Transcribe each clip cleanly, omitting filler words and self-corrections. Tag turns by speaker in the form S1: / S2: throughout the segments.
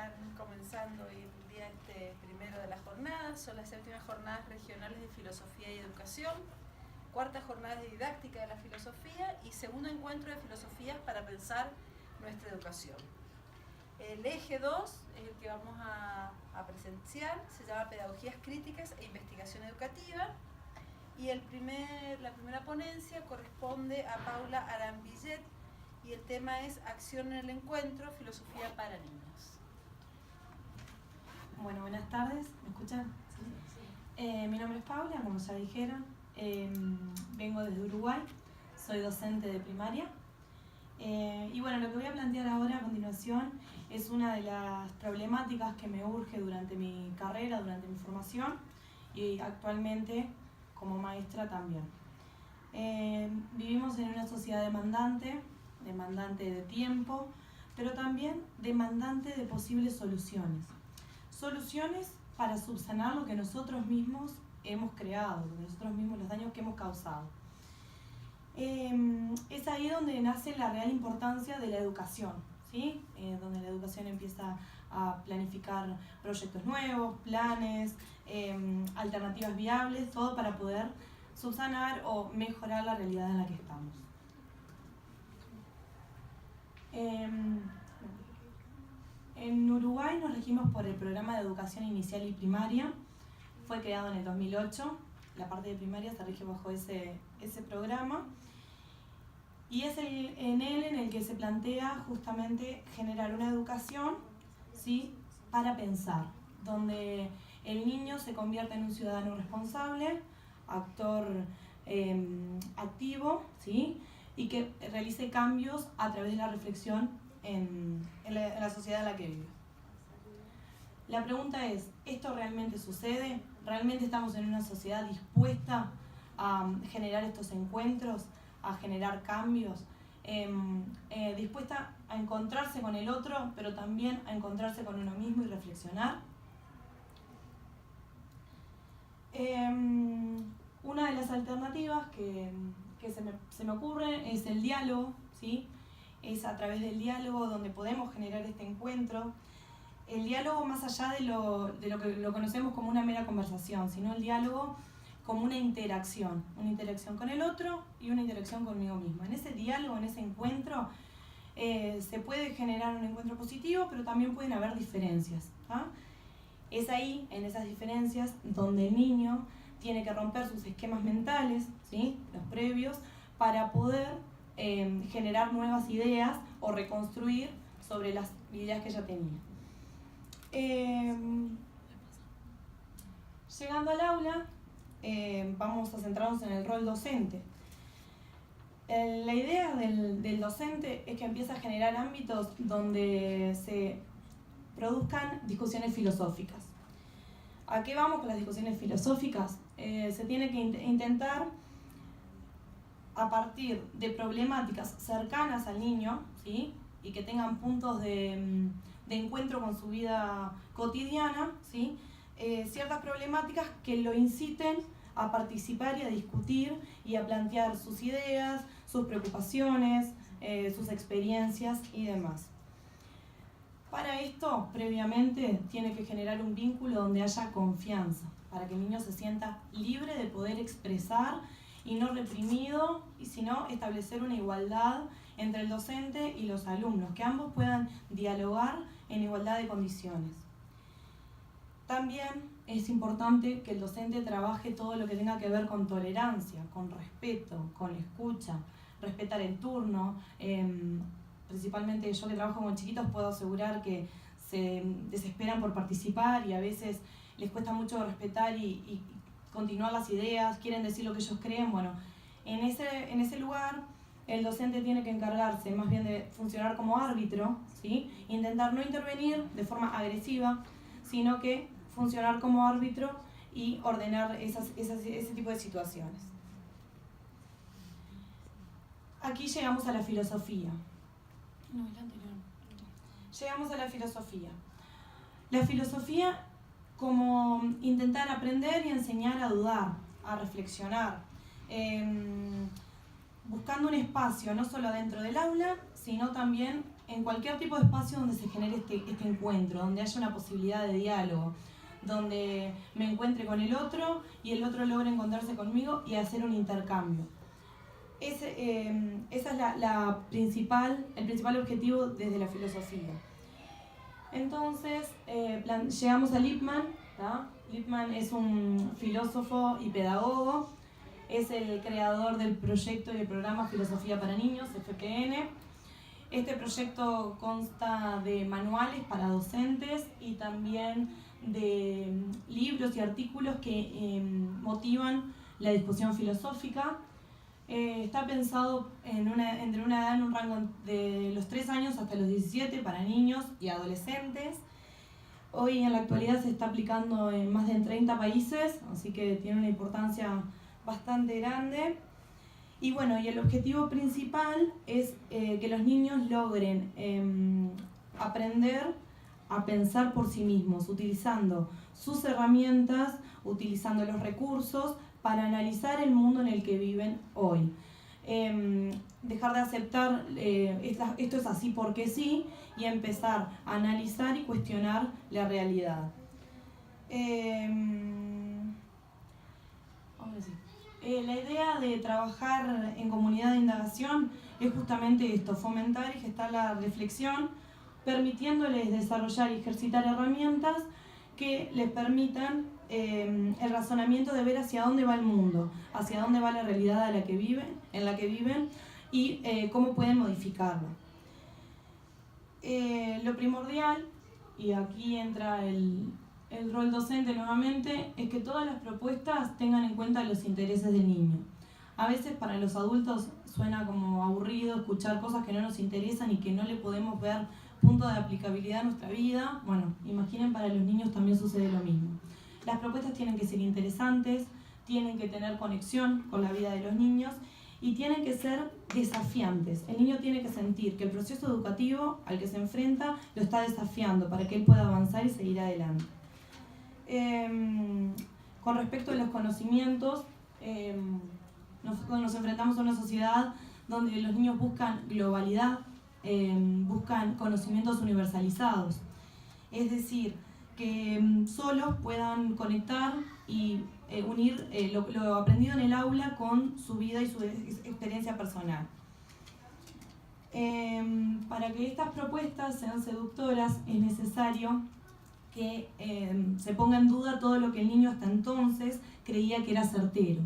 S1: estar comenzando hoy el día primero de la jornada. Son las 7ª jornadas regionales de filosofía y educación, 4ª jornada de didáctica de la filosofía y 2º encuentro de filosofías para pensar nuestra educación. El eje 2 es el que vamos a presenciar, se llama Pedagogías Críticas e Investigación Educativa, y la primera ponencia corresponde a Paula Arambillet y el tema es Acción en el Encuentro, Filosofía para Niños.
S2: Bueno, buenas tardes, ¿me escuchan? Sí. Mi nombre es Paula, como ya dijeron, vengo desde Uruguay, soy docente de primaria. Y bueno, lo que voy a plantear ahora a continuación es una de las problemáticas que me urge durante mi carrera, durante mi formación y actualmente como maestra también. Vivimos en una sociedad demandante de tiempo, pero también demandante de posibles soluciones. Soluciones para subsanar lo que nosotros mismos hemos creado, los daños que hemos causado. Es ahí donde nace la real importancia de la educación, ¿sí? Donde la educación empieza a planificar proyectos nuevos, planes, alternativas viables, todo para poder subsanar o mejorar la realidad en la que estamos. En Uruguay nos regimos por el programa de educación inicial y primaria. Fue creado en el 2008, la parte de primaria se rige bajo ese programa. Y es en él en el que se plantea justamente generar una educación, ¿sí?, para pensar, donde el niño se convierta en un ciudadano responsable, actor activo, ¿sí?, y que realice cambios a través de la reflexión en la sociedad en la que vive. La pregunta es, ¿esto realmente sucede? ¿Realmente estamos en una sociedad dispuesta a generar estos encuentros, a generar cambios, dispuesta a encontrarse con el otro, pero también a encontrarse con uno mismo y reflexionar? Una de las alternativas que se me ocurre es el diálogo, ¿sí? Es a través del diálogo donde podemos generar este encuentro. El diálogo más allá de lo que lo conocemos como una mera conversación, sino el diálogo como una interacción con el otro y una interacción conmigo misma. En ese diálogo, en ese encuentro, se puede generar un encuentro positivo, pero también pueden haber diferencias, ¿ah? Es ahí, en esas diferencias, donde el niño tiene que romper sus esquemas mentales, ¿sí?, los previos, para poder generar nuevas ideas o reconstruir sobre las ideas que ya tenía. Llegando al aula, vamos a centrarnos en el rol docente. La idea del docente es que empieza a generar ámbitos donde se produzcan discusiones filosóficas. ¿A qué vamos con las discusiones filosóficas? Se tiene que intentar, a partir de problemáticas cercanas al niño, ¿sí?, y que tengan puntos de encuentro con su vida cotidiana, ¿sí?, ciertas problemáticas que lo inciten a participar y a discutir y a plantear sus ideas, sus preocupaciones, sus experiencias y demás. Para esto, previamente, tiene que generar un vínculo donde haya confianza, para que el niño se sienta libre de poder expresar y no reprimido, y sino establecer una igualdad entre el docente y los alumnos, que ambos puedan dialogar en igualdad de condiciones. También es importante que el docente trabaje todo lo que tenga que ver con tolerancia, con respeto, con escucha, respetar el turno. Principalmente yo que trabajo con chiquitos puedo asegurar que se desesperan por participar y a veces les cuesta mucho respetar y continuar las ideas, quieren decir lo que ellos creen. Bueno, en ese lugar el docente tiene que encargarse más bien de funcionar como árbitro, ¿sí?, intentar no intervenir de forma agresiva, sino que funcionar como árbitro y ordenar ese tipo de situaciones. Aquí llegamos a la filosofía. No, el anterior. Llegamos a la filosofía. La filosofía como intentar aprender y enseñar a dudar, a reflexionar, buscando un espacio no solo dentro del aula, sino también en cualquier tipo de espacio donde se genere este encuentro, donde haya una posibilidad de diálogo, donde me encuentre con el otro y el otro logre encontrarse conmigo y hacer un intercambio. Ese es el principal objetivo desde la filosofía. Entonces, llegamos a Lippmann, ¿tá? Lippmann es un filósofo y pedagogo, es el creador del proyecto y el programa Filosofía para Niños, FPN. Este proyecto consta de manuales para docentes y también de libros y artículos que motivan la discusión filosófica. Está pensado entre una edad en un rango de los 3 años hasta los 17 para niños y adolescentes. Hoy en la actualidad se está aplicando en más de 30 países, así que tiene una importancia bastante grande. Y bueno, y el objetivo principal es que los niños logren aprender a pensar por sí mismos, utilizando sus herramientas, utilizando los recursos para analizar el mundo en el que viven hoy. Dejar de aceptar esto es así porque sí y empezar a analizar y cuestionar la realidad. La idea de trabajar en comunidad de indagación es justamente esto, fomentar y gestar la reflexión, permitiéndoles desarrollar y ejercitar herramientas que les permitan el razonamiento de ver hacia dónde va el mundo, hacia dónde va la realidad en la que viven y cómo pueden modificarla. Lo primordial, y aquí entra el rol docente nuevamente, es que todas las propuestas tengan en cuenta los intereses del niño. A veces para los adultos suena como aburrido escuchar cosas que no nos interesan y que no le podemos ver punto de aplicabilidad a nuestra vida. Bueno, imaginen, para los niños también sucede lo mismo. Las propuestas tienen que ser interesantes, tienen que tener conexión con la vida de los niños y tienen que ser desafiantes. El niño tiene que sentir que el proceso educativo al que se enfrenta lo está desafiando para que él pueda avanzar y seguir adelante. Con respecto a los conocimientos, nosotros nos enfrentamos a una sociedad donde los niños buscan globalidad, buscan conocimientos universalizados, es decir, que solos puedan conectar y unir lo aprendido en el aula con su vida y su experiencia personal. Para que estas propuestas sean seductoras es necesario que se ponga en duda todo lo que el niño hasta entonces creía que era certero.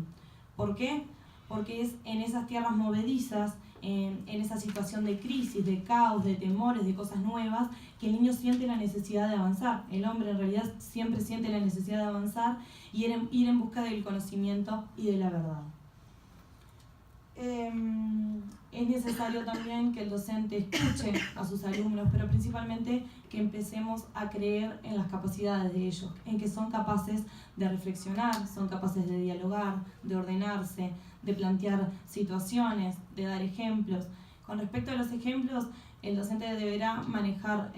S2: ¿Por qué? Porque es en esas tierras movedizas, en esa situación de crisis, de caos, de temores, de cosas nuevas, que el niño siente la necesidad de avanzar. El hombre en realidad siempre siente la necesidad de avanzar y ir en busca del conocimiento y de la verdad. Es necesario también que el docente escuche a sus alumnos, pero principalmente que empecemos a creer en las capacidades de ellos, en que son capaces de reflexionar, son capaces de dialogar, de ordenarse, de plantear situaciones, de dar ejemplos. Con respecto a los ejemplos, el docente deberá manejar,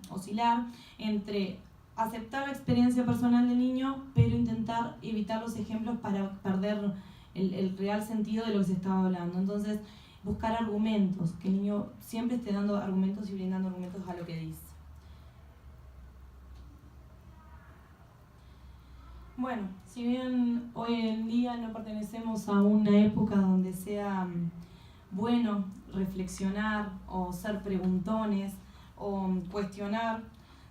S2: oscilar entre aceptar la experiencia personal del niño, pero intentar evitar los ejemplos para perder el real sentido de lo que se estaba hablando. Entonces, buscar argumentos, que el niño siempre esté dando argumentos y brindando argumentos a lo que dice. Bueno, si bien hoy en día no pertenecemos a una época donde sea bueno reflexionar o ser preguntones o cuestionar,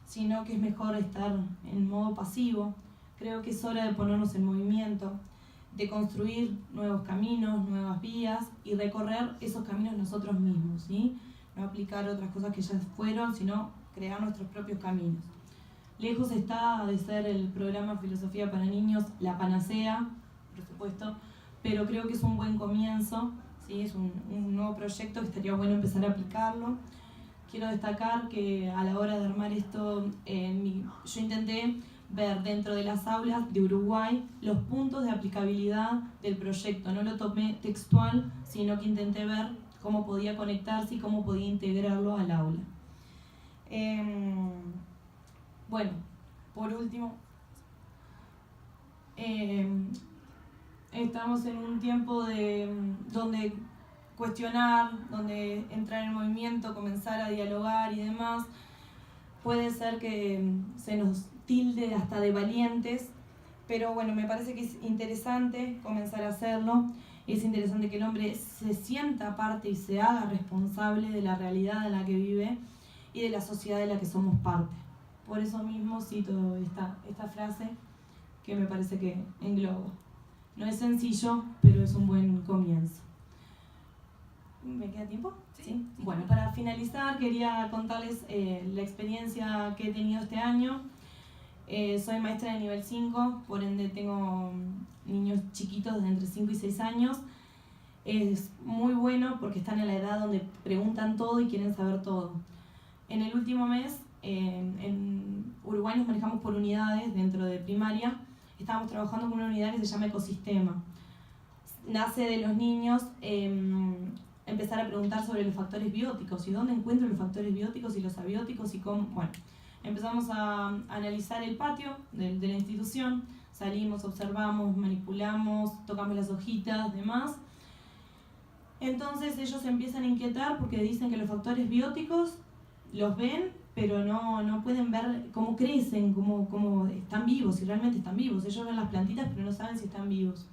S2: sino que es mejor estar en modo pasivo, creo que es hora de ponernos en movimiento, de construir nuevos caminos, nuevas vías y recorrer esos caminos nosotros mismos, ¿sí? No aplicar otras cosas que ya fueron, sino crear nuestros propios caminos. Lejos está de ser el programa Filosofía para Niños la panacea, por supuesto, pero creo que es un buen comienzo, ¿sí? Es un nuevo proyecto que estaría bueno empezar a aplicarlo. Quiero destacar que a la hora de armar esto, yo intenté ver dentro de las aulas de Uruguay los puntos de aplicabilidad del proyecto. No lo tomé textual, sino que intenté ver cómo podía conectarse y cómo podía integrarlo al aula. Bueno, por último, estamos en un tiempo donde cuestionar, donde entrar en movimiento, comenzar a dialogar y demás. Puede ser que se nos tilde hasta de valientes, pero bueno, me parece que es interesante comenzar a hacerlo. Es interesante que el hombre se sienta parte y se haga responsable de la realidad en la que vive y de la sociedad de la que somos parte. Por eso mismo cito esta frase que me parece que engloba. No es sencillo, pero es un buen comienzo. ¿Me queda tiempo? ¿Sí? Bueno, para finalizar quería contarles la experiencia que he tenido este año. Soy maestra de nivel 5, por ende tengo niños chiquitos de entre 5 y 6 años. Es muy bueno porque están en la edad donde preguntan todo y quieren saber todo. En el último mes, en Uruguay nos manejamos por unidades dentro de primaria. Estábamos trabajando con una unidad que se llama Ecosistema. Nace de los niños empezar a preguntar sobre los factores bióticos y dónde encuentro los factores bióticos y los abióticos y cómo. Bueno, empezamos a analizar el patio de la institución, salimos, observamos, manipulamos, tocamos las hojitas, demás. Entonces ellos se empiezan a inquietar porque dicen que los factores bióticos los ven, pero no pueden ver cómo crecen, cómo están vivos, si realmente están vivos. Ellos ven las plantitas, pero no saben si están vivos.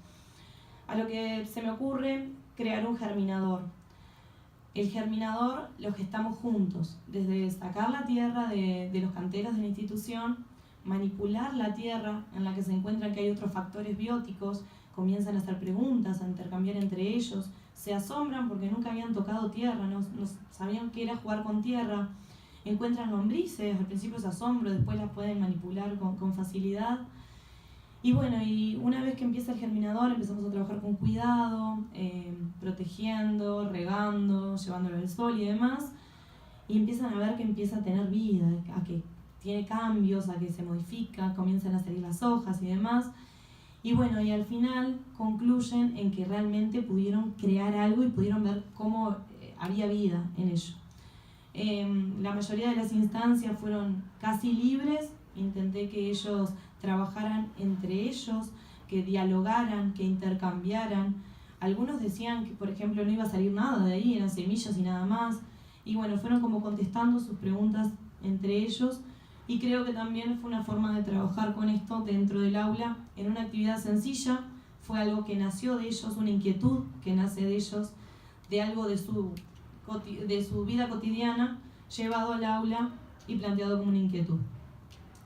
S2: A lo que se me ocurre crear un germinador. El germinador lo gestamos juntos, desde sacar la tierra de los canteros de la institución, manipular la tierra en la que se encuentran que hay otros factores bióticos, comienzan a hacer preguntas, a intercambiar entre ellos, se asombran porque nunca habían tocado tierra, no sabían qué era jugar con tierra, encuentran lombrices, al principio es asombro, después las pueden manipular con facilidad. Y bueno, y una vez que empieza el germinador empezamos a trabajar con cuidado, protegiendo, regando, llevándolo al sol y demás, y empiezan a ver que empieza a tener vida, a que tiene cambios, a que se modifica, comienzan a salir las hojas y demás. Y bueno, y al final concluyen en que realmente pudieron crear algo y pudieron ver cómo había vida en ello. La mayoría de las instancias fueron casi libres, intenté que ellos trabajaran entre ellos, que dialogaran, que intercambiaran. Algunos decían que, por ejemplo, no iba a salir nada de ahí, eran semillas y nada más. Y bueno, fueron como contestando sus preguntas entre ellos. Y creo que también fue una forma de trabajar con esto dentro del aula, en una actividad sencilla. Fue algo que nació de ellos, una inquietud que nace de ellos, de algo de su vida cotidiana, llevado al aula y planteado como una inquietud.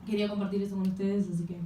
S2: Quería compartir eso con ustedes, así que